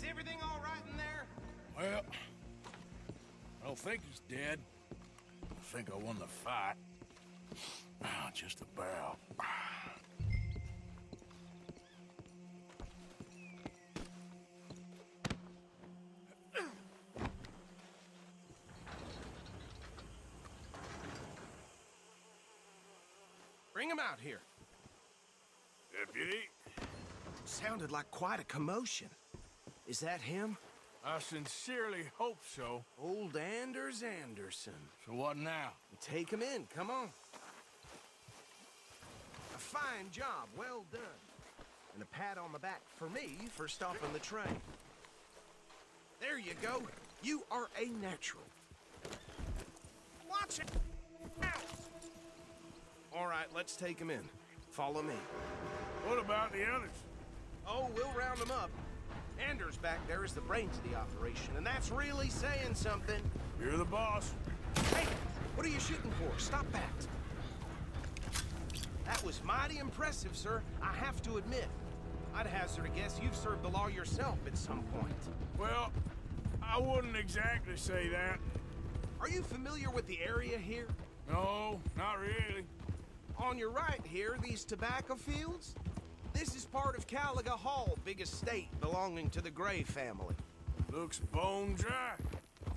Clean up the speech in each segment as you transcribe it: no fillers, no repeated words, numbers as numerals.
Is everything all right in there? Well, I don't think he's dead. I think I won the fight. Just about. Bring him out here. Deputy? Sounded like quite a commotion. Is that him? I sincerely hope so. Old Anders Anderson. So what now? Take him in, come on. A fine job, well done. And a pat on the back for me for stopping the train. There you go. You are a natural. Watch it! Out! All right, let's take him in. Follow me. What about the others? Oh, we'll round them up. Anders back there is the brains of the operation, and that's really saying something. You're the boss. Hey, what are you shooting for? Stop that. That was mighty impressive, sir. I have to admit. I'd hazard a guess you've served the law yourself at some point. Well, I wouldn't exactly say that. Are you familiar with the area here? No, not really. On your right here, these tobacco fields? This is part of Caliga Hall, big estate belonging to the Gray family. Looks bone dry.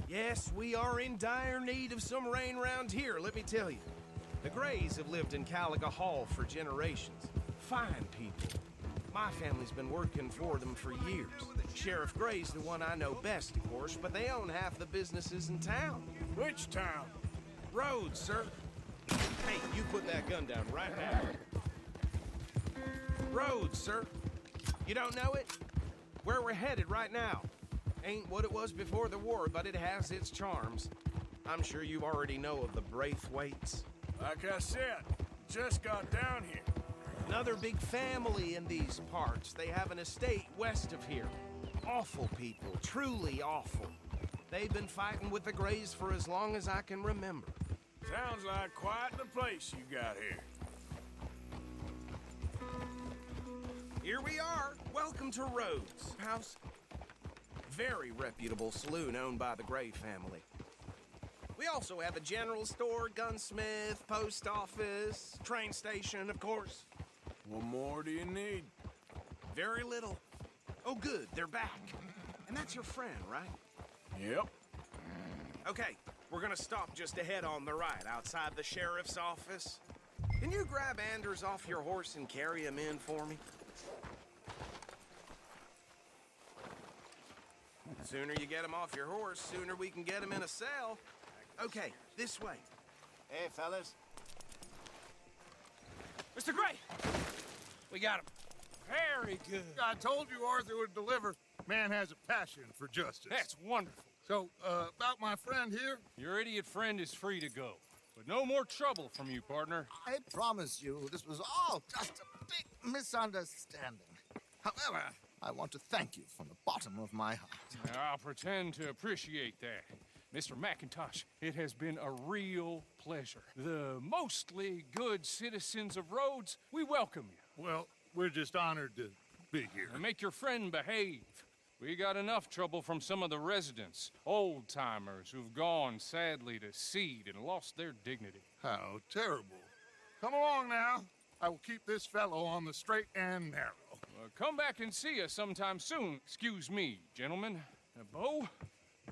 Yes, we are in dire need of some rain round here, let me tell you. The Grays have lived in Caliga Hall for generations. Fine people. My family's been working for them for years. Sheriff Gray's the one I know best, of course, but they own half the businesses in town. Which town? Rhodes, sir. Hey, you put that gun down right now. Rhodes, sir. You don't know it? Where we're headed right now. Ain't what it was before the war, but it has its charms. I'm sure you already know of the Braithwaites. Like I said, just got down here. Another big family in these parts. They have an estate west of here. Awful people, truly awful. They've been fighting with the Grays for as long as I can remember. Sounds like quite the place you got here. Here we are. Welcome to Rhodes House. Very reputable saloon owned by the Gray family. We also have a general store, gunsmith, post office, train station, of course. What more do you need? Very little. Oh, good, they're back. And that's your friend, right? Yep. Okay, we're gonna stop just ahead on the right, outside the sheriff's office. Can you grab Anders off your horse and carry him in for me? Sooner you get him off your horse, sooner we can get him in a cell. Okay, this way. Hey, fellas. Mr. Gray! We got him. Very good. I told you Arthur would deliver. Man has a passion for justice. That's wonderful. So, about my friend here? Your idiot friend is free to go. But no more trouble from you, partner. I promise you, this was all just a big misunderstanding. However, I want to thank you from the bottom of my heart. I'll pretend to appreciate that. Mr. McIntosh, it has been a real pleasure. The mostly good citizens of Rhodes, we welcome you. Well, we're just honored to be here. And make your friend behave. We got enough trouble from some of the residents, old-timers who've gone, sadly, to seed and lost their dignity. How terrible. Come along now. I will keep this fellow on the straight and narrow. Come back and see us sometime soon. Excuse me, gentlemen. Bo,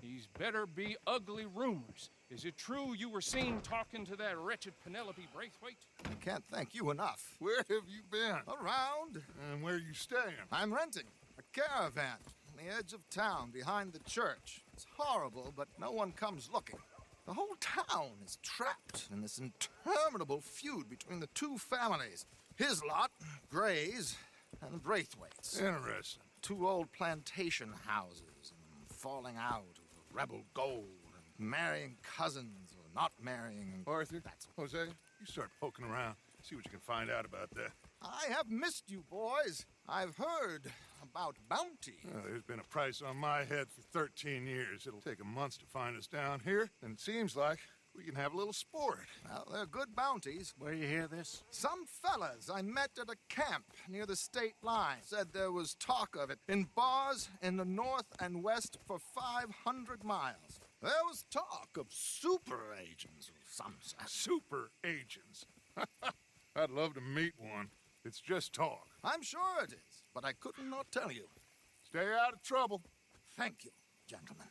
these better be ugly rumors. Is it true you were seen talking to that wretched Penelope Braithwaite? I can't thank you enough. Where have you been? Around. And where are you staying? I'm renting a caravan on the edge of town behind the church. It's horrible, but no one comes looking. The whole town is trapped in this interminable feud between the two families. His lot, Gray's, and the Braithwaites. Interesting. Two old plantation houses, and falling out over rebel gold, and marrying cousins or not marrying. Arthur, That's Jose, you start poking around. See what you can find out about that. I have missed you, boys. I've heard about bounty. Well, there's been a price on my head for 13 years. It'll take a month to find us down here, and it seems like We can have a little sport. Well, they're good bounties. Where you hear this? Some fellas I met at a camp near the state line said there was talk of it in bars in the north and west for 500 miles. There was talk of super agents of some sort. Super agents. I'd love to meet one. It's just talk. I'm sure it is, but I couldn't not tell you. Stay out of trouble. Thank you, gentlemen.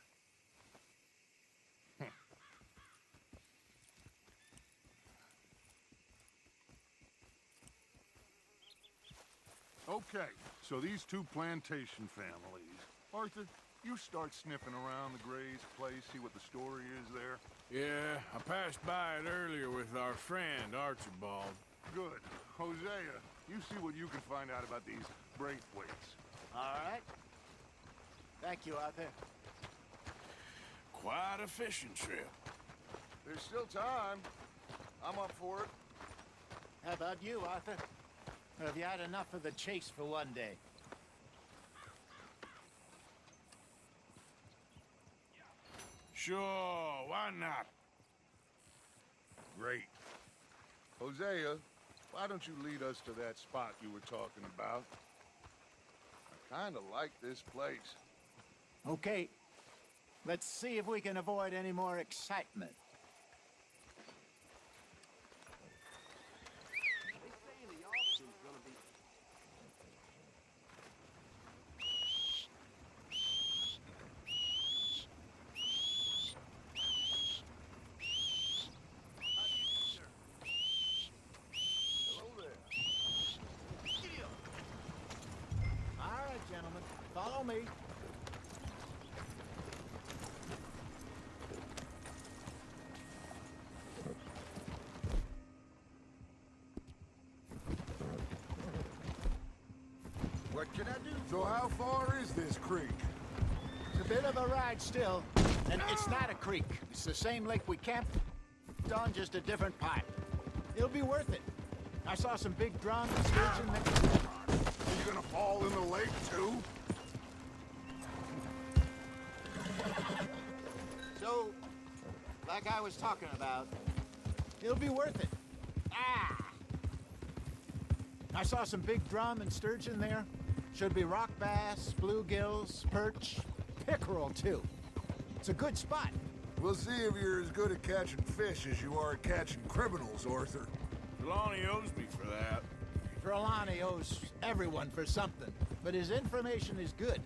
Okay, so these two plantation families. Arthur, you start sniffing around the Gray's place, see what the story is there. Yeah, I passed by it earlier with our friend, Archibald. Good. Hosea, you see what you can find out about these Braithwaites. All right. Thank you, Arthur. Quite a fishing trip. There's still time. I'm up for it. How about you, Arthur? Or have you had enough of the chase for one day? Sure, why not? Great. Hosea, why don't you lead us to that spot you were talking about? I kind of like this place. Okay. Let's see if we can avoid any more excitement. All right, gentlemen. Follow me. What can I do? So how far is this creek? It's a bit of a ride still. And it's not a creek. It's the same lake we camped on, just a different pipe. It'll be worth it. I saw some big drums and sturgeon there. Are you gonna fall in the lake too? So, like I was talking about, it'll be worth it. Ah! I saw some big drum and sturgeon there. Should be rock bass, bluegills, perch, pickerel too. It's a good spot. We'll see if you're as good at catching fish as you are at catching criminals, Arthur. Trelawney owes me for that. Trelawney owes everyone for something, but his information is good.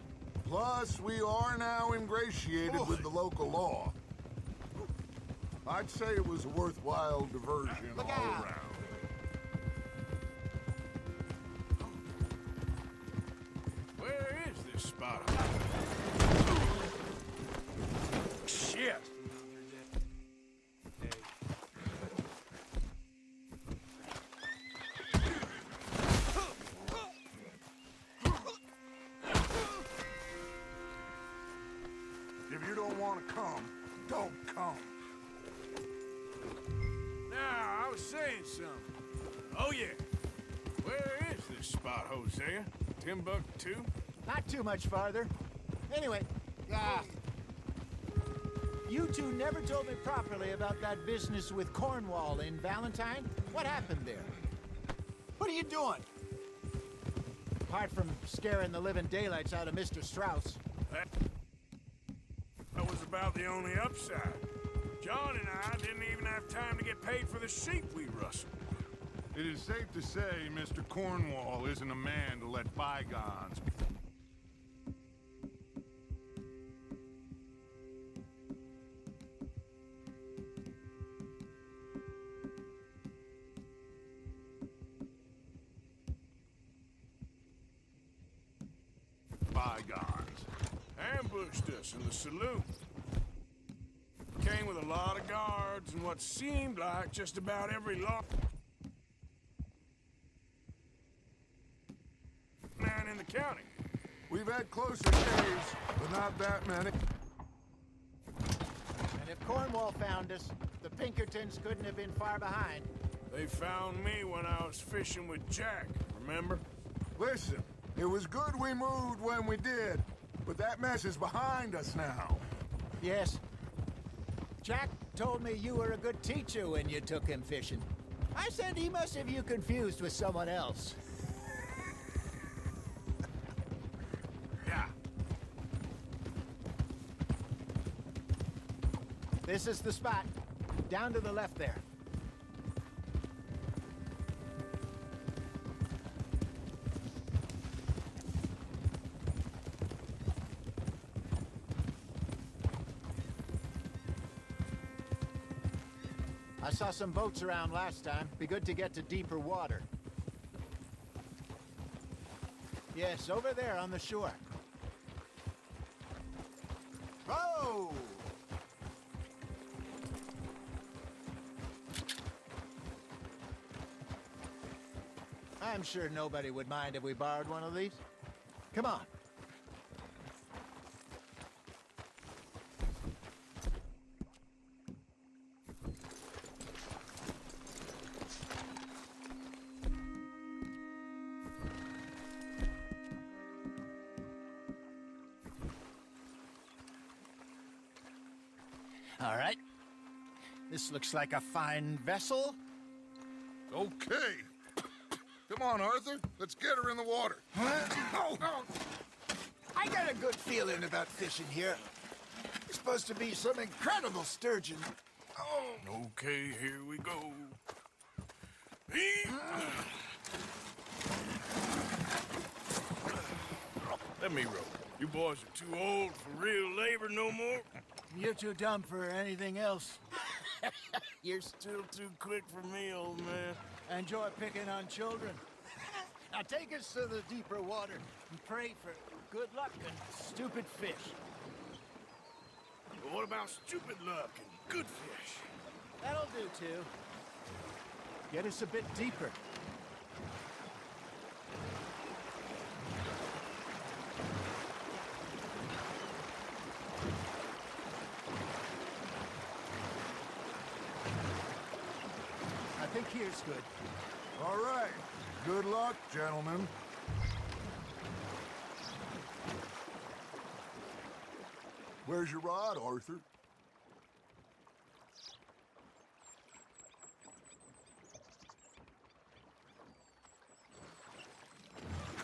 Plus, we are now ingratiated with the local law. I'd say it was a worthwhile diversion Look all out. around. Where is this spot? Shit! If you don't want to come, don't come. Now, I was saying something. Oh, yeah. Where is this spot, Hosea? Timbuktu? Not too much farther. Anyway, you two never told me properly about that business with Cornwall in Valentine. What happened there? What are you doing? Apart from scaring the living daylights out of Mr. Strauss. That was about the only upside. John and I didn't even have time to get paid for the sheep we rustled. It is safe to say Mr. Cornwall isn't a man to let bygones. Bygones. Ambushed us in the saloon. Came with a lot of guards and what seemed like just about every law man in the county. We've had closer days, but not that many. And if Cornwall found us, the Pinkertons couldn't have been far behind. They found me when I was fishing with Jack, remember? Listen, it was good we moved when we did, but that mess is behind us now. Yes. Jack told me you were a good teacher when you took him fishing. I said he must have you confused with someone else. Yeah. This is the spot. Down to the left there. I saw some boats around last time. Be good to get to deeper water. Yes, over there on the shore. Whoa! I'm sure nobody would mind if we borrowed one of these. Come on. All right. This looks like a fine vessel. Okay. Come on, Arthur. Let's get her in the water. Oh, I got a good feeling about fishing here. It's supposed to be some incredible sturgeon. Oh. Okay, here we go. Let me row. You boys are too old for real labor no more. You're too dumb for anything else. You're still too quick for me, old man. Enjoy picking on children. Now take us to the deeper water and pray for good luck and stupid fish. But what about stupid luck and good fish? That'll do, too. Get us a bit deeper. I think here's good. All right. Good luck, gentlemen. Where's your rod, Arthur?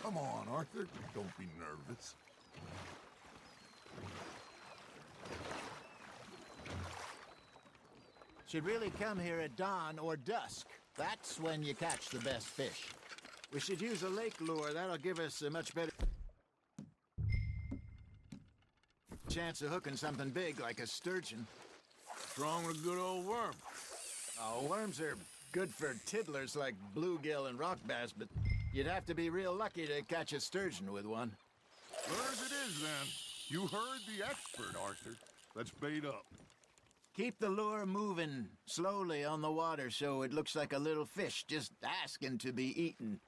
Come on, Arthur. Don't be nervous. Should really come here at dawn or dusk. That's when you catch the best fish. We should use a lake lure. That'll give us a much better chance of hooking something big like a sturgeon. What's wrong with a good old worm? Oh, worms are good for tiddlers like bluegill and rock bass, but you'd have to be real lucky to catch a sturgeon with one. Well, as it is, then. You heard the expert, Arthur. Let's bait up. Keep the lure moving slowly on the water so it looks like a little fish just asking to be eaten.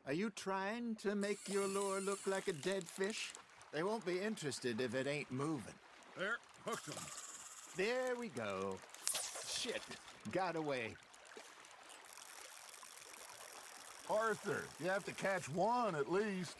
Are you trying to make your lure look like a dead fish? They won't be interested if it ain't moving. There, hook 'em. There we go. Shit, got away. Arthur, you have to catch one at least.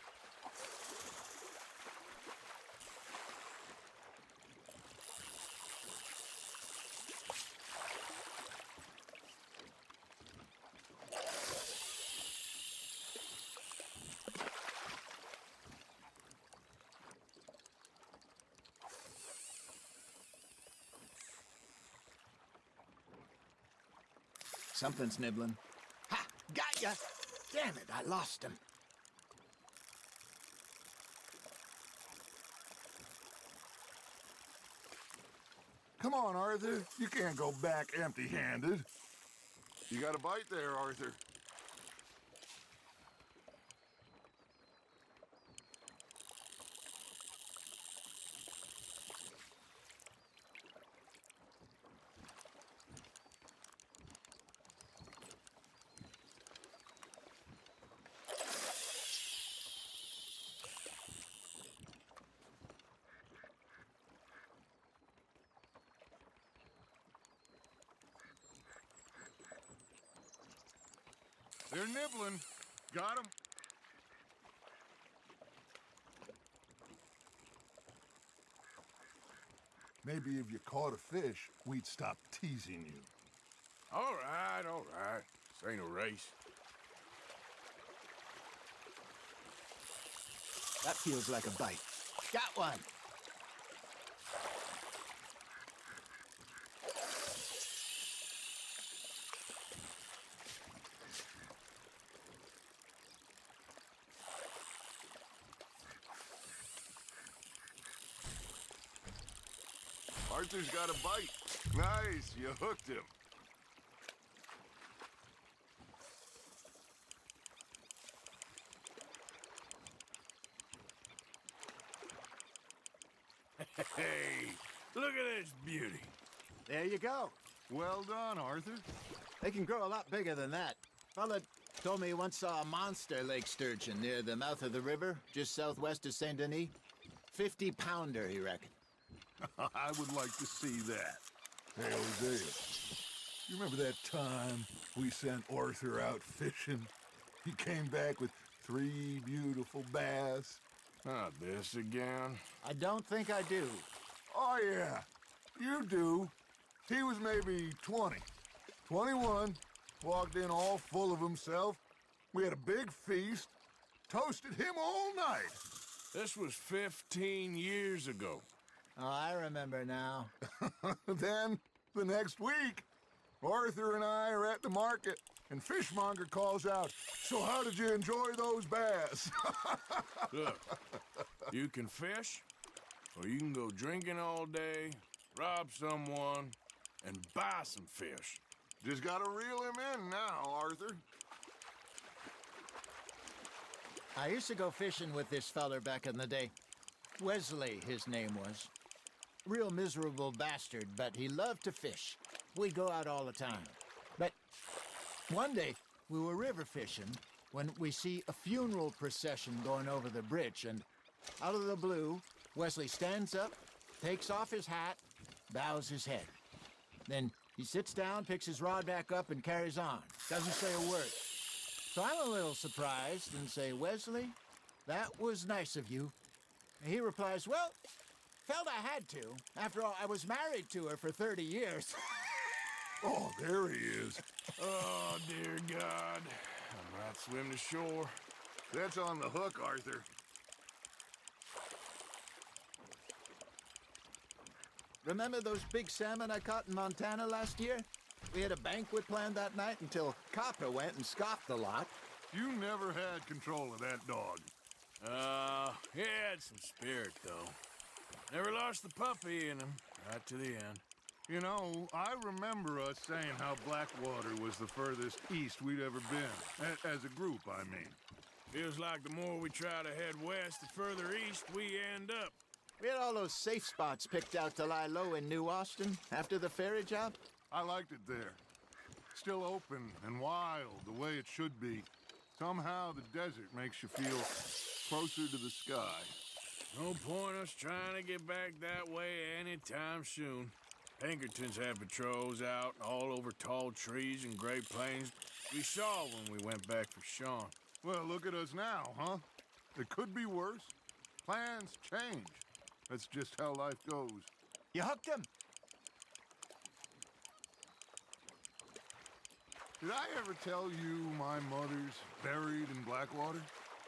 Something's nibbling. Ha! Got ya! Damn it, I lost him. Come on, Arthur. You can't go back empty-handed. You got a bite there, Arthur. They're nibbling. Got 'em. Maybe if you caught a fish, we'd stop teasing you. All right, all right. This ain't a race. That feels like a bite. Got one. Arthur's got a bite. Nice, you hooked him. Hey, look at this beauty. There you go. Well done, Arthur. They can grow a lot bigger than that. Fella told me he once saw a monster lake sturgeon near the mouth of the river, just southwest of Saint Denis. 50-pounder, he reckoned. I would like to see that. Hey, Hosea, you remember that time we sent Arthur out fishing? He came back with 3 beautiful bass. Not this again. I don't think I do. Oh, yeah, you do. He was maybe 20, 21, walked in all full of himself. We had a big feast, toasted him all night. This was 15 years ago. Oh, I remember now. Then, the next week, Arthur and I are at the market, and Fishmonger calls out, "So how did you enjoy those bass?" Look, you can fish, or you can go drinking all day, rob someone, and buy some fish. Just gotta reel him in now, Arthur. I used to go fishing with this feller back in the day. Wesley, his name was. Real miserable bastard, but he loved to fish. We'd go out all the time. But one day, we were river fishing when we see a funeral procession going over the bridge, and out of the blue, Wesley stands up, takes off his hat, bows his head. Then he sits down, picks his rod back up, and carries on. Doesn't say a word. So I'm a little surprised and say, "Wesley, that was nice of you." And he replies, "Well, felt I had to. After all, I was married to her for 30 years. Oh, there he is. Oh, dear God. I might swim to shore. That's on the hook, Arthur. Remember those big salmon I caught in Montana last year? We had a banquet planned that night until Copper went and scoffed the lot. You never had control of that dog. He had some spirit, though. Never lost the puppy in him, right to the end. You know, I remember us saying how Blackwater was the furthest east we'd ever been. As a group, I mean. Feels like the more we try to head west, the further east we end up. We had all those safe spots picked out to lie low in New Austin after the ferry job. I liked it there. Still open and wild, the way it should be. Somehow the desert makes you feel closer to the sky. No point us trying to get back that way anytime soon. Pinkertons had patrols out all over tall trees and Great Plains. We saw when we went back for Sean. Well, look at us now, huh? It could be worse. Plans change. That's just how life goes. You hooked him? Did I ever tell you my mother's buried in Blackwater?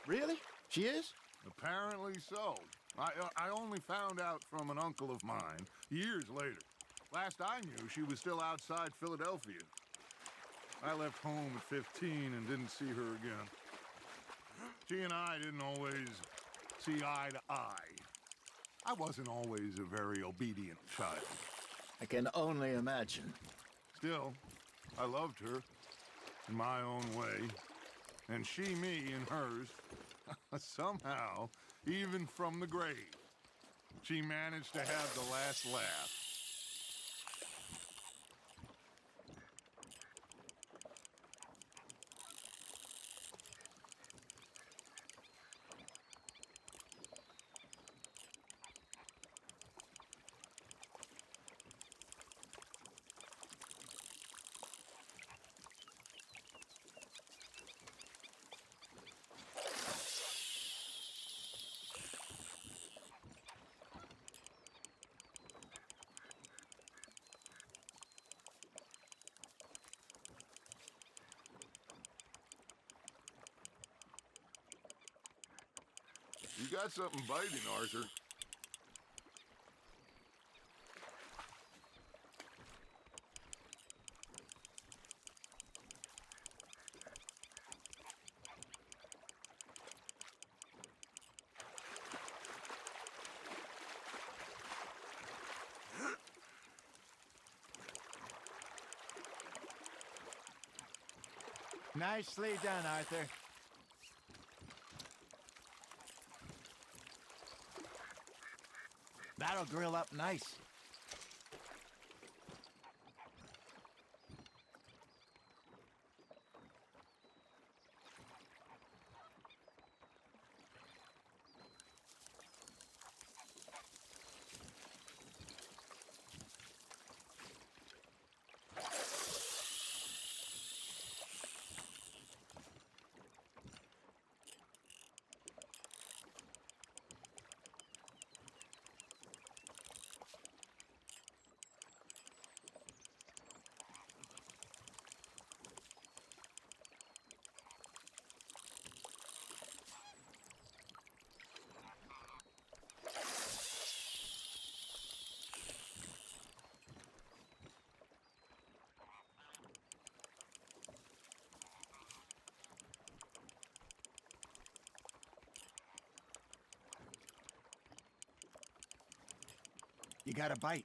Really? She is? Apparently so. I only found out from an uncle of mine years later. Last I knew, she was still outside Philadelphia. I left home at 15 and didn't see her again. She and I didn't always see eye to eye. I wasn't always a very obedient child. I can only imagine. Still, I loved her in my own way, and she me in hers. Somehow, even from the grave, she managed to have the last laugh. You got something biting, Arthur. Nicely done, Arthur. That'll grill up nice. You got a bite.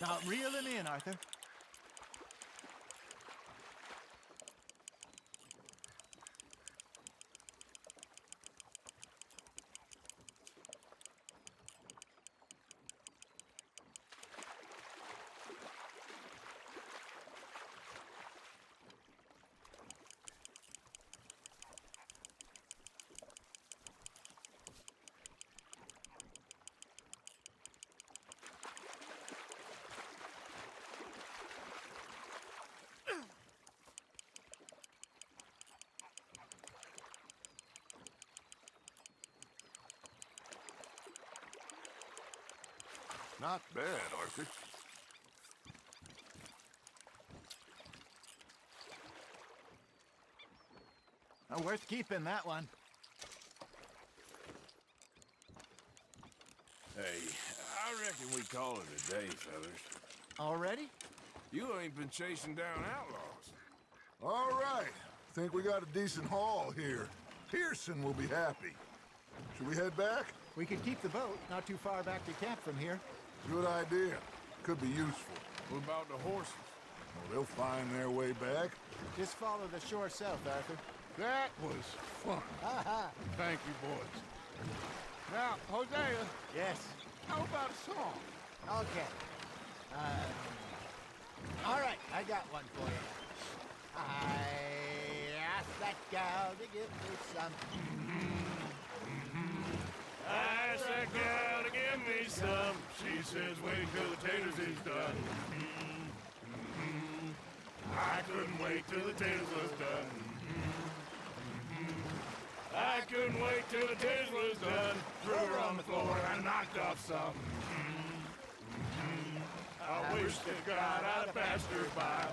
Now reel him in, Arthur. Not bad, Arthur. Worth keeping, that one. Hey, I reckon we call it a day, fellas. Already? You ain't been chasing down outlaws. All right. Think we got a decent haul here. Pearson will be happy. Should we head back? We could keep the boat not too far back to camp from here. Good idea. Could be useful. What about the horses? Well, they'll find their way back. Just follow the shore south, Arthur. That was fun. Thank you, boys. Now, Hosea, Yes. how about a song? Okay. All right, I got one for you. I asked that gal to give me some. I asked that gal to give me some. She says, wait till the taters is done. I couldn't wait till the taters was done. I couldn't wait till the taters was done. Threw her on the floor and knocked off some. I wish to God I'd have passed her by.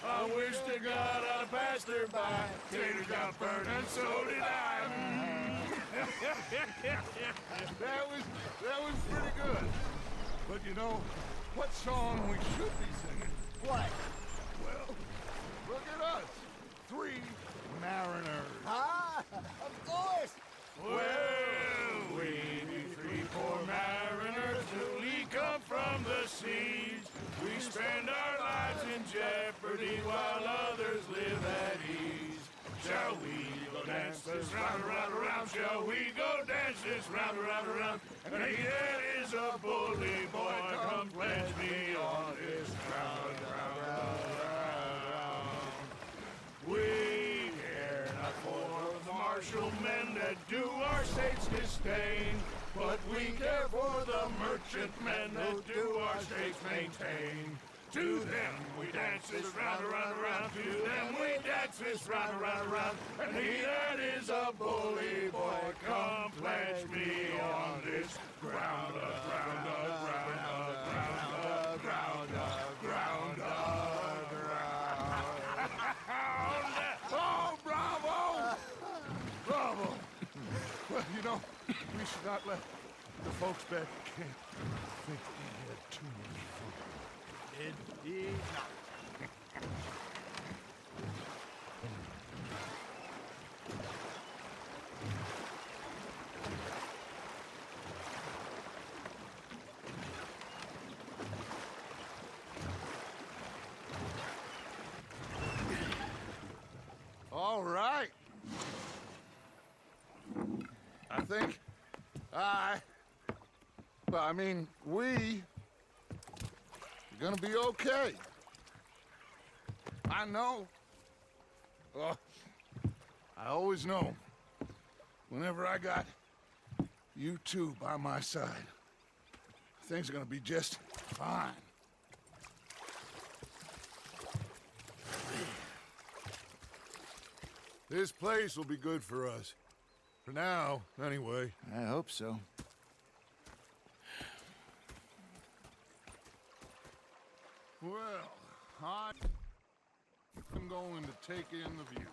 I wish to God I'd have passed her by. Taters got burned and so did I. That was pretty good. But you know, what song we should be singing? What? Well, look at us. 3 mariners. Ah, of course. Well, we be 3 poor mariners newly come from the seas. We spend our lives in jeopardy while others Shall we go dance this round, around, around? Shall we go dance this round, around, around? And he that is a bully boy, come pledge me on his ground, round, round, round. We care not for the martial men that do our state's disdain, but we care for the merchant men that do our states maintain. To them we dance this round, around, around. To them we dance this round, around, around. And he that is a bully boy, come pledge me on this ground, ground, ground, ground, ground, ground, ground. Oh, bravo! Bravo! Well, you know, we should not let the folks back at camp think we had too much fun. Indeed not. All right. I think we are gonna be okay. I know. I always know. Whenever I got you two by my side, things are gonna be just fine. This place will be good for us. For now, anyway. I hope so. Well, I'm going to take in the view.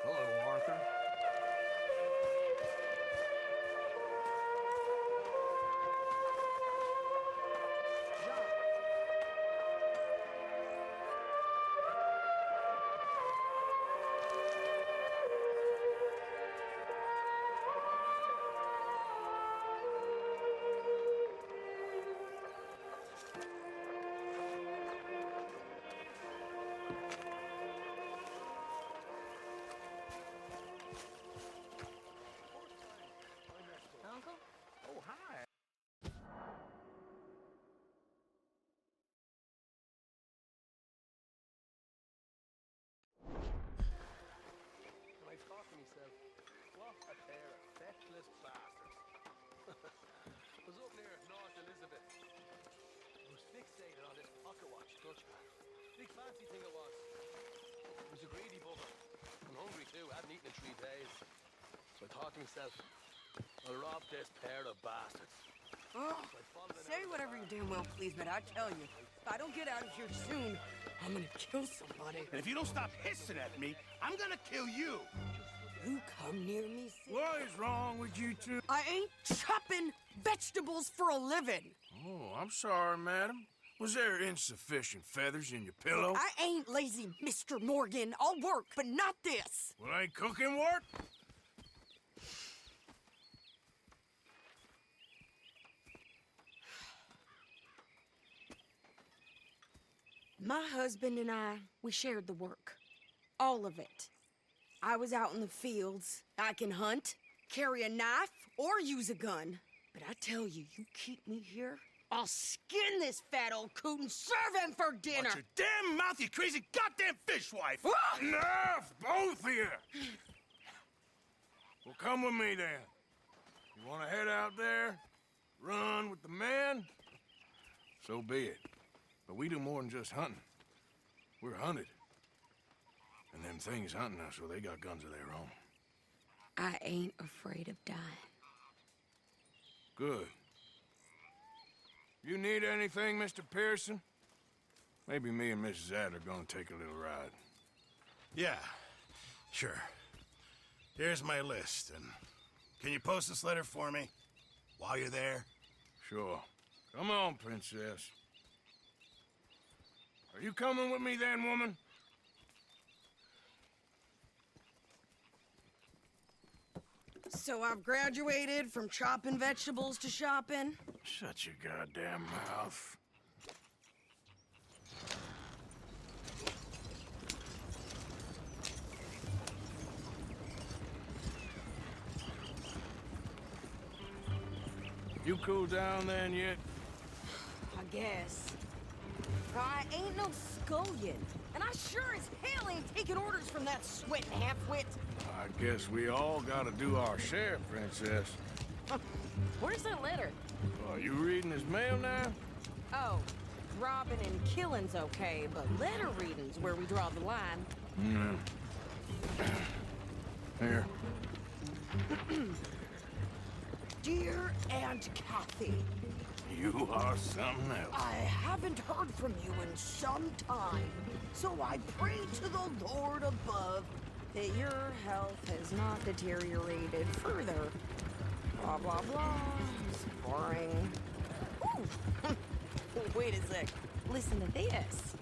Hello, Arthur. Uncle? Oh, hi. When I thought to myself, what a pair of feckless bastards. I was up near North Elizabeth. I was fixated on this pocket watch touchpad. Big fancy thing it was. It was a greedy bugger. I'm hungry too, I hadn't eaten in 3 days. So I thought to myself, I'll rob this pair of bastards. Oh, say whatever you're doing, well, please, but I tell you, if I don't get out of here soon, I'm gonna kill somebody. And if you don't stop hissing at me, I'm gonna kill you. You come near me, sis. What is wrong with you two? I ain't chopping vegetables for a living. Oh, I'm sorry, madam. Was there insufficient feathers in your pillow? I ain't lazy, Mr. Morgan. I'll work, but not this. Well, ain't cooking work? My husband and I, we shared the work. All of it. I was out in the fields. I can hunt, carry a knife, or use a gun. But I tell you, you keep me here, I'll skin this fat old coot and serve him for dinner. Watch your damn mouth, you crazy goddamn fishwife! Ah! Enough, both of you! Well, come with me then. You want to head out there, run with the men? So be it. But we do more than just hunting. We're hunted. And them things hunting us, well, they got guns of their own. I ain't afraid of dying. Good. You need anything, Mr. Pearson? Maybe me and Mrs. Adler are gonna take a little ride. Yeah, sure. Here's my list, and can you post this letter for me while you're there? Sure. Come on, Princess. Are you coming with me then, woman? So I've graduated from chopping vegetables to shopping. Shut your goddamn mouth. You cool down then yet? I guess. I ain't no scullion, and I sure as hell ain't taking orders from that sweating half-wit. I guess we all gotta do our share, Princess. Where's that letter? Are you reading his mail now? Oh, robbing and killing's okay, but letter reading's where we draw the line. Here. Dear Aunt Kathy, You are something else. I haven't heard from you in some time, so I pray to the Lord above that your health has not deteriorated further. Blah, blah, blah. It's boring. Ooh. Wait a sec. Listen to this.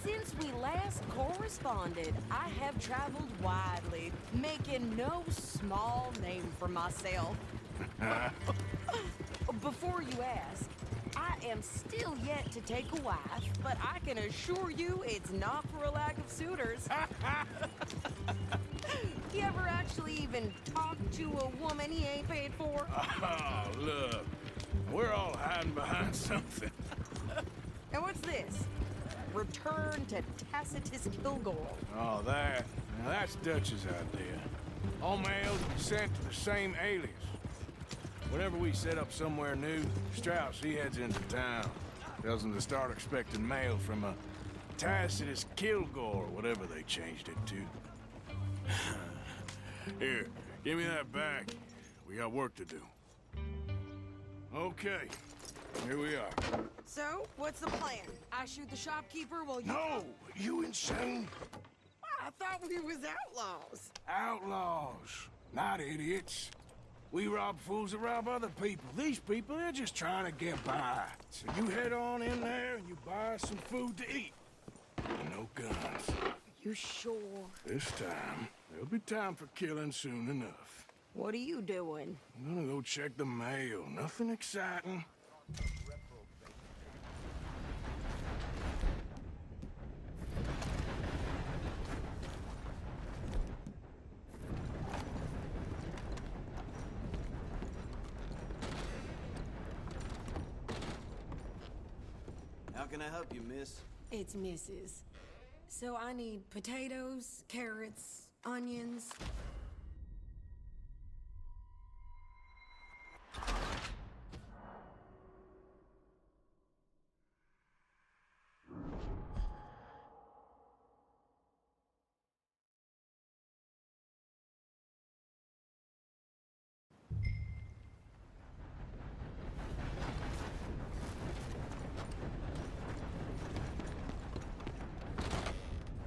Since we last corresponded, I have traveled widely, making no small name for myself. Before you ask, I am still yet to take a wife, but I can assure you it's not for a lack of suitors. You ever actually even talk to a woman he ain't paid for? Oh, look. We're all hiding behind something. And what's this? Return to Tacitus Kilgore. Oh, that. Now, that's Dutch's idea. All mail to be sent to the same alias. Whenever we set up somewhere new, Strauss, he heads into town. Tells them to start expecting mail from a Tacitus Kilgore, or whatever they changed it to. Here, give me that back. We got work to do. Okay, here we are. So, what's the plan? I shoot the shopkeeper while you... No! You insane? I thought we was outlaws. Outlaws, not idiots. We rob fools that rob other people. These people, they're just trying to get by. So you head on in there and you buy some food to eat. And no guns. You sure? This time, there'll be time for killing soon enough. What are you doing? I'm gonna go check the mail. Nothing exciting. How can I help you, miss? It's Mrs. So I need potatoes, carrots, onions.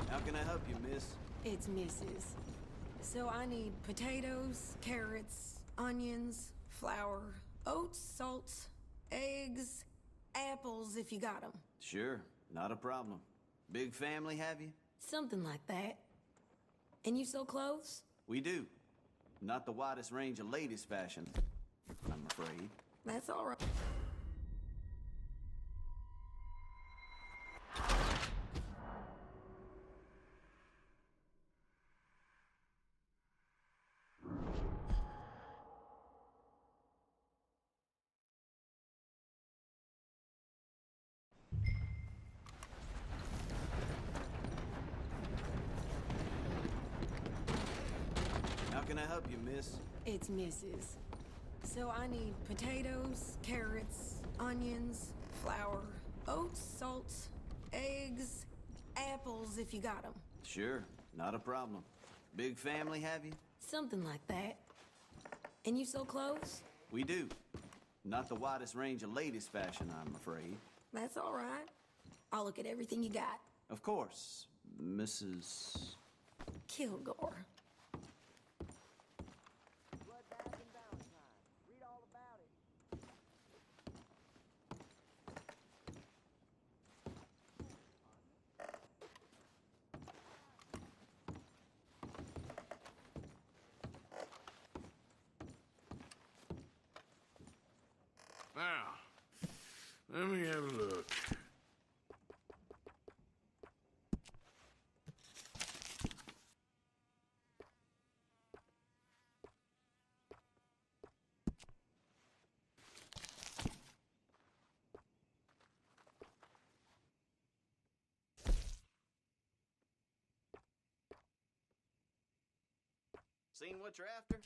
How can I help you, miss? It's Mrs. So I need potatoes, carrots, onions, flour, oats, salt, eggs, apples if you got 'em. Sure, not a problem. Big family, have you? Something like that. And you sell clothes? We do. Not the widest range of ladies' fashion, I'm afraid. That's all right. you, miss? It's Mrs. So I need potatoes, carrots, onions, flour, oats, salt, eggs, apples if you got 'em. Sure, not a problem. Big family, have you? Something like that. And you sell clothes? We do. Not the widest range of ladies' fashion, I'm afraid. That's all right. I'll look at everything you got. Of course, Mrs. Kilgore. Now, let me have a look. Seen what you're after?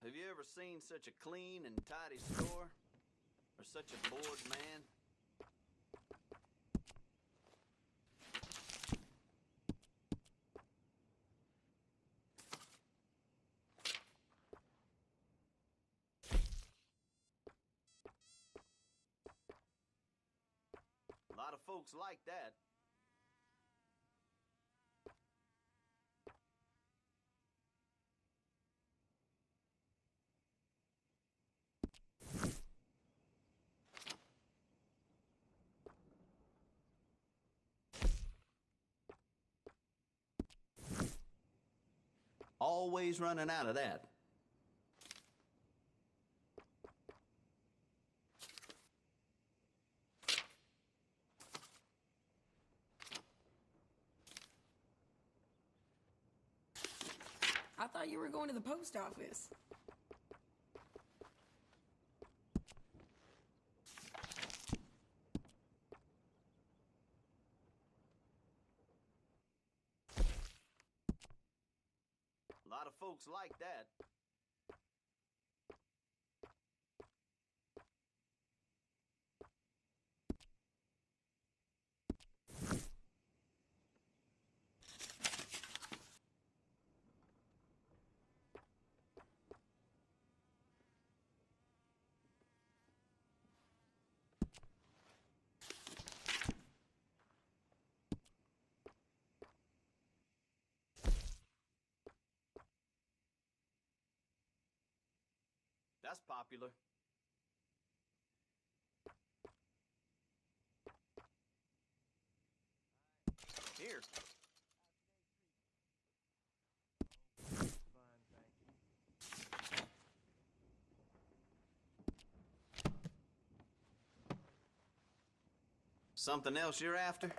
Have you ever seen such a clean and tidy store? Or such a bored man? A lot of folks like that. Always running out of that. I thought you were going to the post office. A lot of folks like that. That's popular. Here. Something else you're after?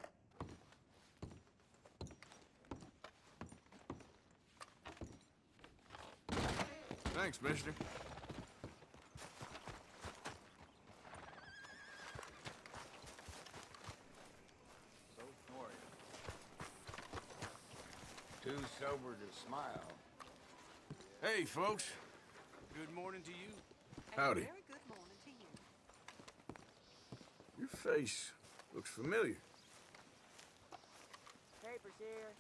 Thanks, mister. Too sober to smile. Hey, folks. Good morning to you. Howdy. Very good morning to you. Your face looks familiar. Papers here.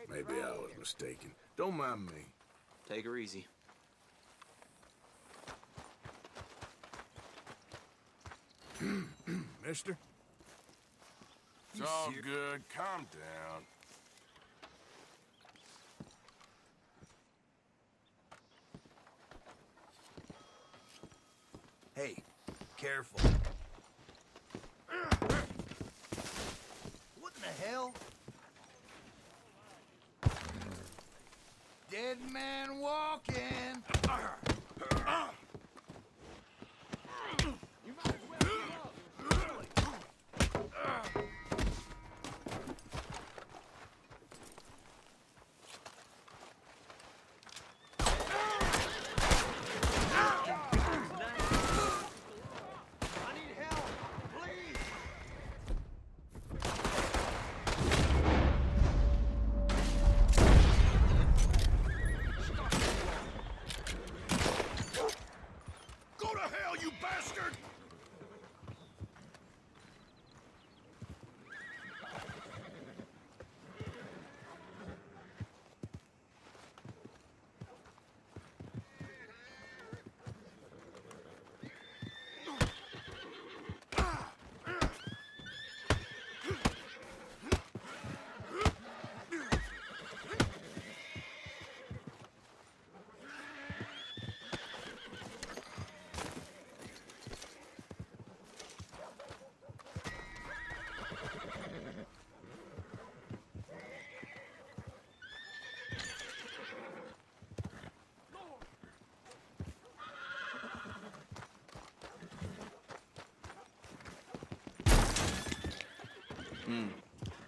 Maybe I was mistaken. Don't mind me. Take her easy. Mister? It's all good. Calm down. Hey, careful. What in the hell? Dead man walking.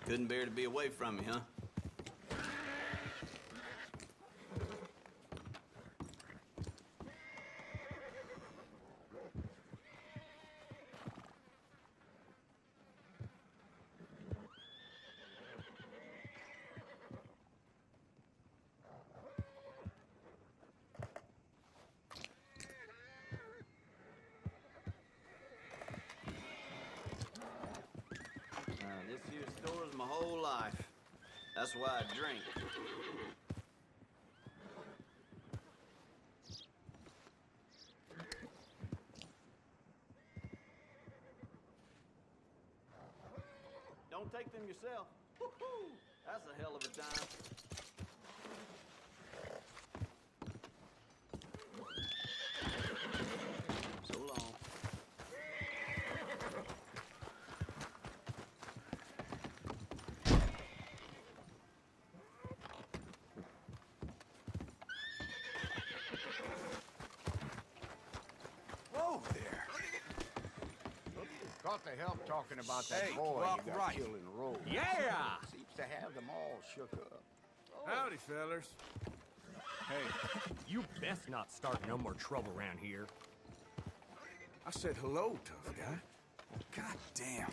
Couldn't bear to be away from me, huh? This here store's my whole life. That's why I drink. Don't take them yourself. Woo-hoo! That's a hell of a time. So long. Whoa there. Got the help talking about that boy you got killed in Rhodes. Yeah! Seems to have them all shook up. Howdy, fellers. Hey, you best not start no more trouble around here. I said hello, tough guy. God damn.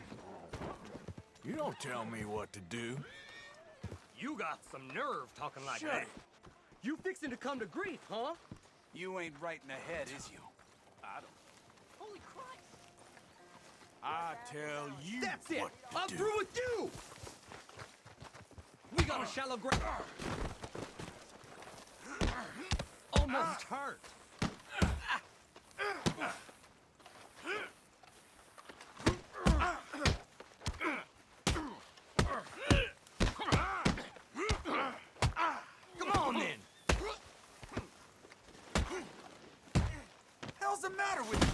You don't tell me what to do. You got some nerve talking like Shut that. it. You fixing to come to grief, huh? You ain't right in the head, is you? I don't. Holy Christ! I tell you That's it! what to I'm do. through with you! We got a shallow grave. Almost hurt. Come on, then! Hell's the matter with you?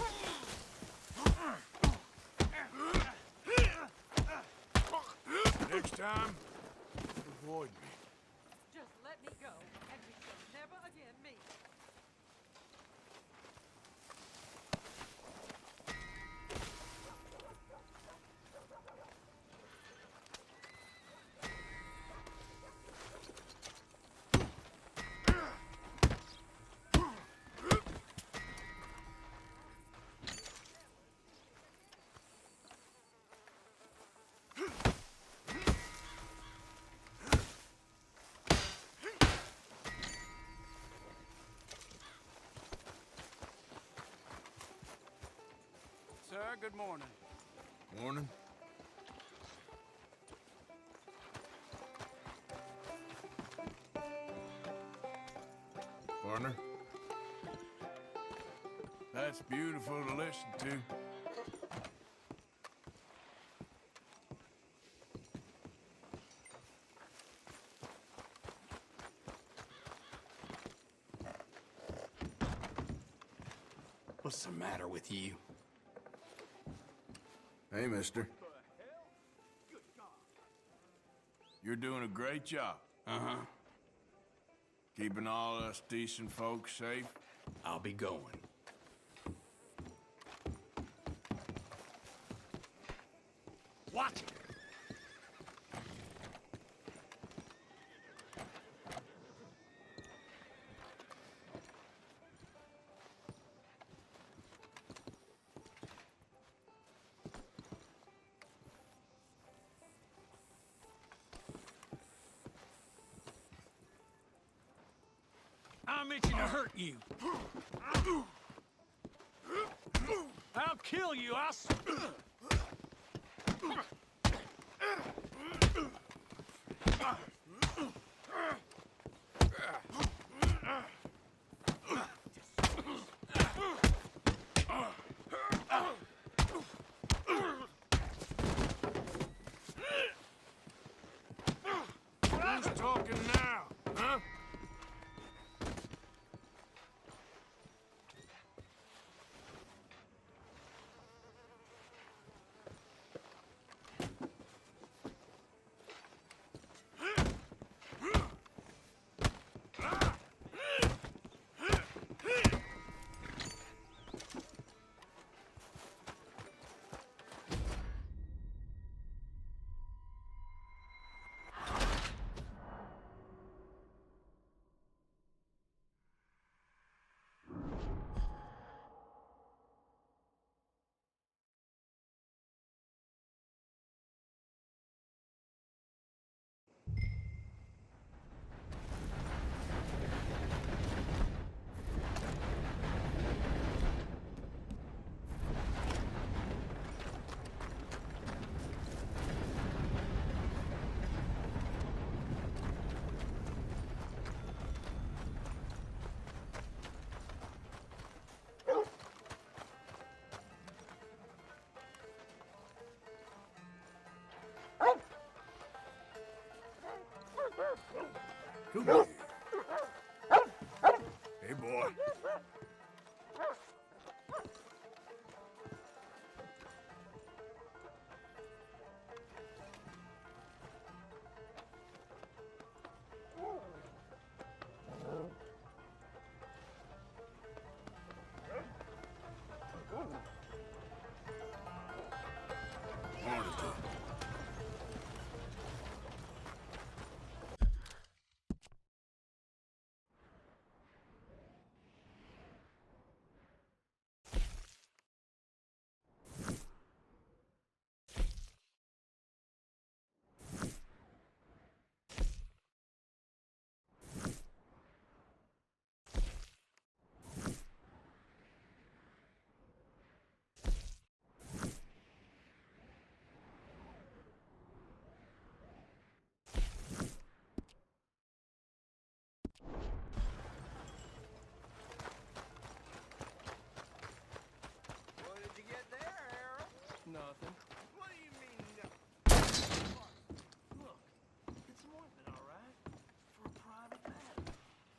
Next time, avoid me. Just let me go, and we shall never again meet. Sir, good morning. Morning. Partner. That's beautiful to listen to. What's the matter with you? Hey, mister. You're doing a great job. Uh-huh. Keeping all us decent folks safe. I'll be going. Watch it! I'm itching to hurt you. I'll kill you, Who's talking now, huh?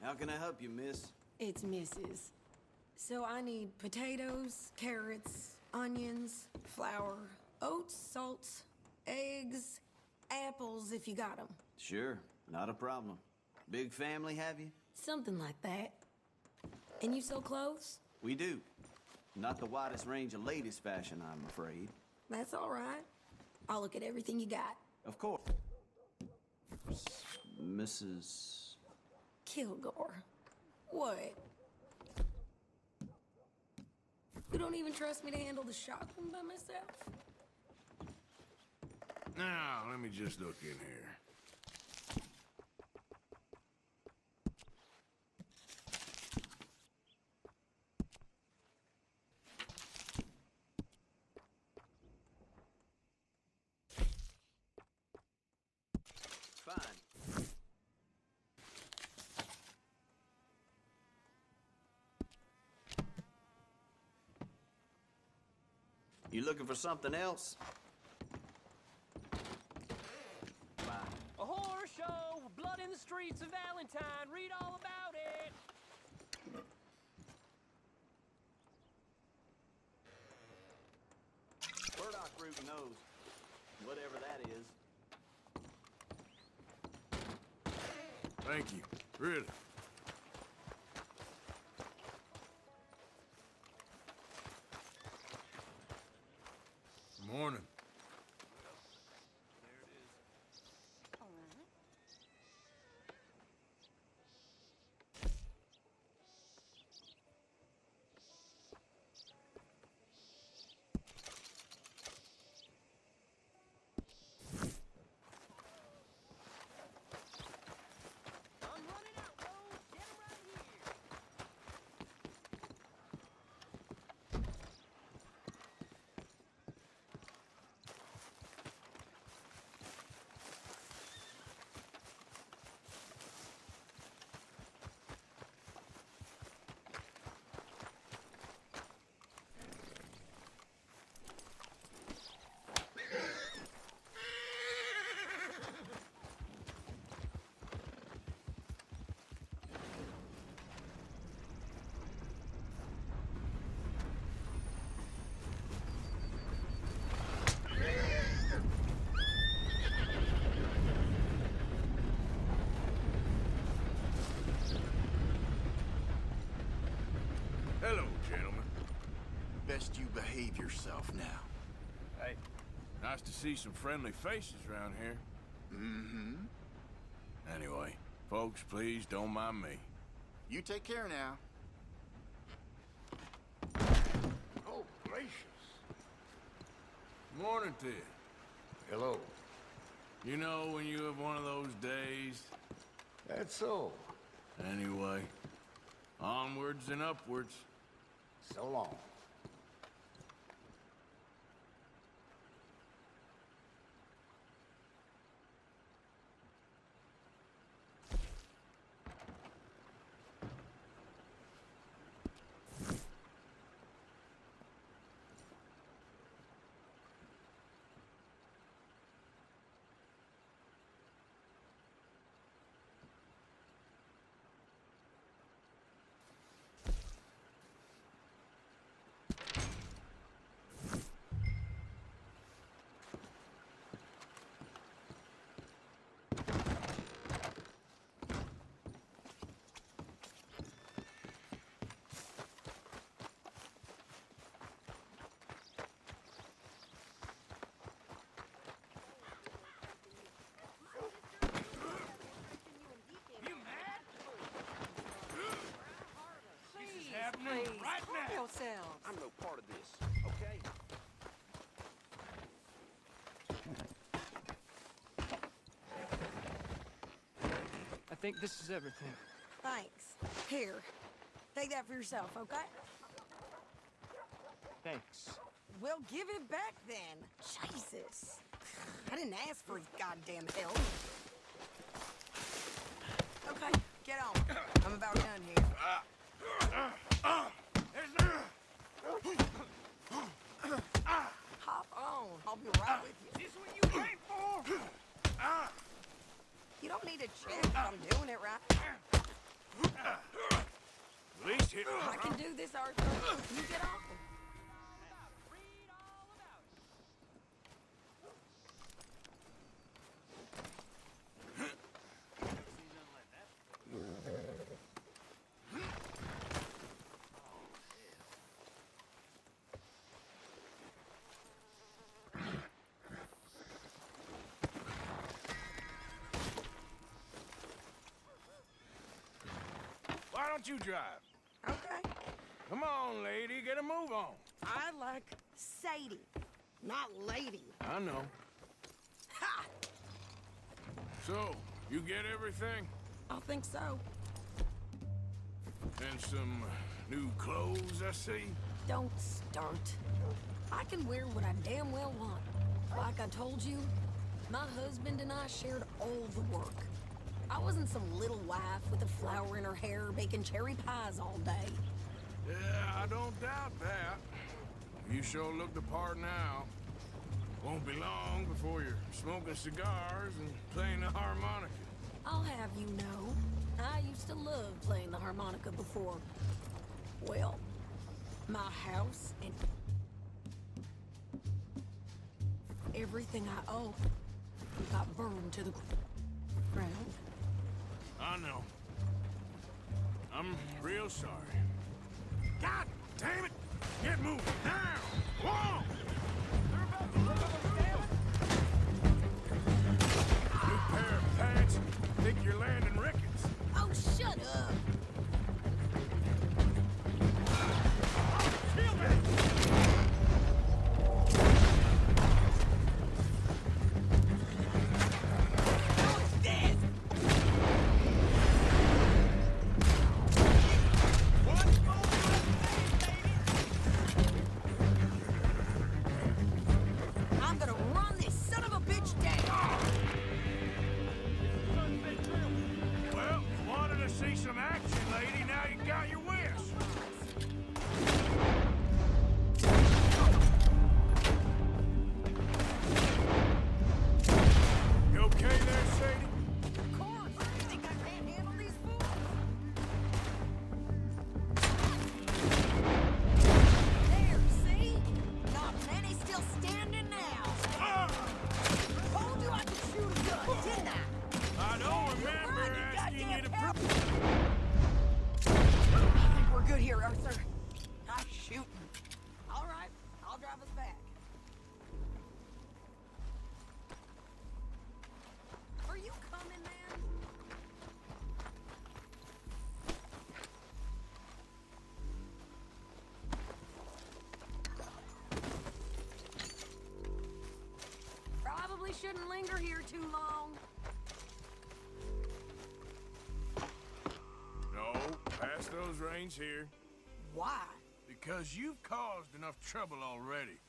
How can I help you, miss? It's Mrs. So I need potatoes, carrots, onions, flour, oats, salt, eggs, apples if you got them. Sure, not a problem. Big family, have you? Something like that. And you sell clothes? We do. Not the widest range of ladies' fashion, I'm afraid. That's all right. I'll look at everything you got. Of course. Mrs. Kilgore. What? You don't even trust me to handle the shotgun by myself? Now, let me just look in here. Fine. You looking for something else? Fine. A horror show, blood in the streets of Valentine. Read all about it. Burdock root knows. Whatever that is. Thank you. Really. Morning. I'm running out, Rhodes. Get him right here. Hello, gentlemen. Best you behave yourself now. Hey, nice to see some friendly faces around here. Mm-hmm. Anyway, folks, please don't mind me. You take care now. Oh, gracious. Morning to you. Hello. You know when you have one of those days? That's so. Anyway, onwards and upwards. So long. Please, calm yourselves. I'm no part of this, okay? I think this is everything. Thanks. Here. Take that for yourself, okay? Thanks. Well, give it back then. Jesus. I didn't ask for his goddamn help. Okay, get on. I'm about done here. Hop on. I'll be right with you. This what you came for? You don't need to check if I'm doing it right. here. I can do this, Arthur. You get off him. Read all about it. Why don't you drive? Okay. Come on, lady, get a move on. I like Sadie, not lady. I know. Ha! So, you get everything? I think so. And some new clothes, I see? Don't start. I can wear what I damn well want. Like I told you, my husband and I shared all the work. I wasn't some little wife with a flower in her hair baking cherry pies all day. Yeah, I don't doubt that. You sure look the part now. Won't be long before you're smoking cigars and playing the harmonica. I'll have you know, I used to love playing the harmonica before. Well, my house and everything I own got burned to the ground. I know. I'm real sorry. God damn it! Get moving now! Whoa! New pair of pants. Think you're landing Ricketts. Oh, shut up! I'm gonna run this son of a bitch down! Well, wanted to see some action, lady. Now you got your wish. You okay there, Sadie? Of course! You think I can't handle these fools? There, see? Not many still standing now. Told you I could shoot a gun, didn't I? I don't remember Run, you asking you to goddamn prove. I think we're good here, Arthur. I'm shooting. All right, I'll drive us back. Are you coming, man? Probably shouldn't linger here too long. No, pass those reins here. Why? Because you've caused enough trouble already.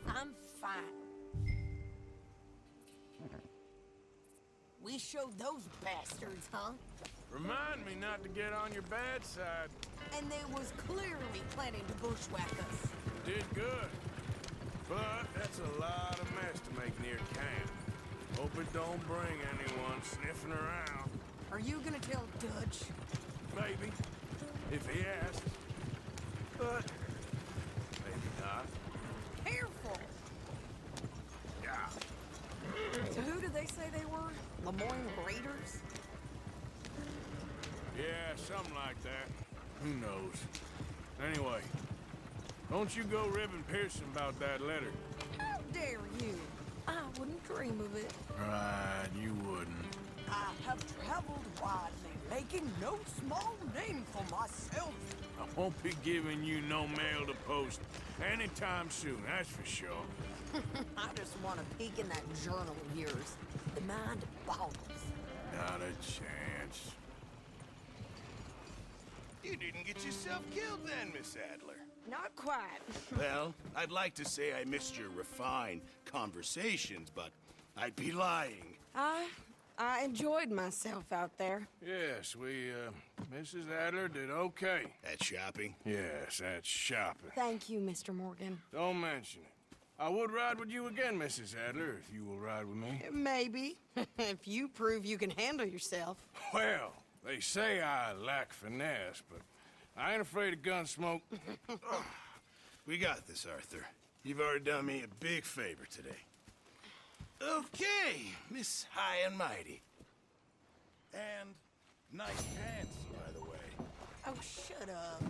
I'm fine. We showed those bastards, huh? Remind me not to get on your bad side. And they was clearly planning to bushwhack us. Did good. But that's a lot of mess to make near camp. Hope it don't bring anyone sniffing around. Are you gonna tell Dutch? Maybe. If he asks. But maybe not. Careful! Yeah. So who did they say they were? Lemoyne Raiders? Yeah, something like that. Who knows? Anyway, don't you go ribbing Pearson about that letter. How dare you? I wouldn't dream of it. Right, you wouldn't. I have traveled widely, making no small name for myself. I won't be giving you no mail to post anytime soon, that's for sure. I just want to peek in that journal of yours. The mind boggles. Not a chance. You didn't get yourself killed then, Miss Adler. Not quite. Well, I'd like to say I missed your refined conversations, but I'd be lying. I enjoyed myself out there. Yes, Mrs. Adler did okay. At shopping? Yes, that's shopping. Thank you, Mr. Morgan. Don't mention it. I would ride with you again, Mrs. Adler, if you will ride with me. Maybe. If you prove you can handle yourself. Well, They say I lack finesse, but I ain't afraid of gun smoke. We got this, Arthur. You've already done me a big favor today. Okay, Miss High and Mighty. And nice pants, by the way. Oh, shut up.